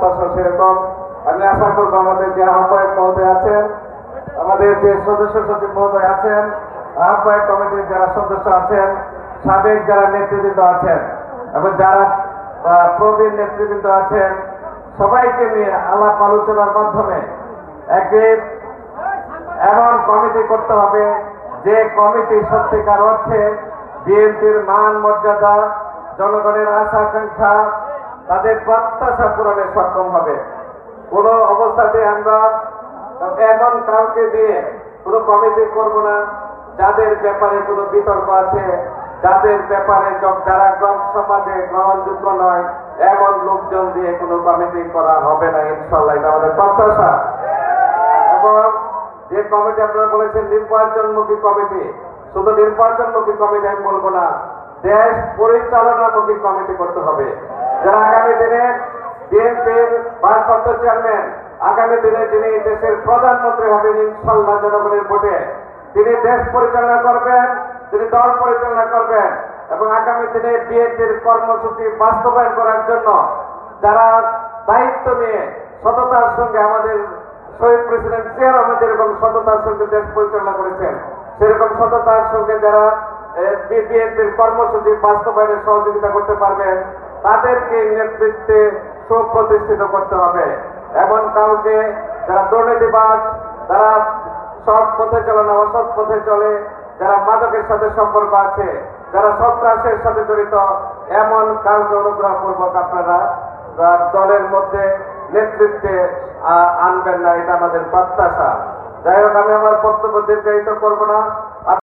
প্রত্যাশা সেরকম। আমি আশা করবো আমাদের যে আহ্বায়ক মহোদয় আছেন, আমাদের যে সদস্য সচিব মহোদয় আছেন, আহ্বায়ক কমিটির যারা সদস্য আছেন, সাবেক যারা নেতৃবৃন্দ আছেন এবং যারা প্রবীণ নেতৃবৃন্দ আছেন, সবাইকে নিয়ে আলাপ আলোচনার মাধ্যমে একটি এমন কমিটি করতে হবে যে কমিটি সত্যিকার অর্থে বিএনপির মান মর্যাদা, জনগণের আশা আকাঙ্ক্ষা, তাদের প্রত্যাশা পূরণে সক্ষম হবে। কোন অবস্থাতে আমরা এমন কাউকে দিয়ে কোনো কমিটি করব না যাদের ব্যাপারে কোনো বিতর্ক আছে, যাদের ব্যাপারে যারা সমাজে গ্রহণযোগ্য নয়, এমন লোকজন দিয়ে কোনো কমিটি করা হবে না ইনশাআল্লাহ, এটা আমাদের প্রত্যাশা। এবং যে কমিটি আপনারা বলেছেন নির্বাচনমুখী কমিটি, শুধু নির্বাচনমুখী কমিটি আমি বলবো না, দেশ পরিচালনামুখী কমিটি করতে হবে। যারা আগামী দিনে বিএনপির ভারপ্রাপ্ত চেয়ারম্যান, আগামী দিনে যিনি দেশের প্রধানমন্ত্রী হবেন ইনশাআল্লাহ জনগণের ভোটে, তিনি দেশ পরিচালনা করবেন, তিনি দল পরিচালনা করবেন এবং আগামী দিনে বিএনপির কর্মসূচি বাস্তবায়ন করার জন্য যারা দায়িত্ব নিয়ে সততার সঙ্গে আমাদের শহীদ প্রেসিডেন্ট জিয়া রহমান যেরকম সততার সঙ্গে দেশ পরিচালনা করেছেন, সেরকম সততার সঙ্গে যারা বিএনপির কর্মসূচি বাস্তবায়নে সহযোগিতা করতে পারবেন, তাদেরকে নেতৃত্বে সুপ্রতিষ্ঠিত করতে হবে। এমন কাউকে যারা দুর্নীতিবাজ, যারা সৎ পথে চলে না অসৎ পথে চলে, যারা মাদকের সাথে সম্পর্ক আছে, যারা সন্ত্রাসের সাথে জড়িত, এমন কাউকে অনুগ্রহপূর্বক আপনারা দলের মধ্যে নেতৃত্বে আনবেন না, এটা আমাদের প্রত্যাশা। যাই হোক, আমি আমার বক্তব্য দীর্ঘায়িত করবো না।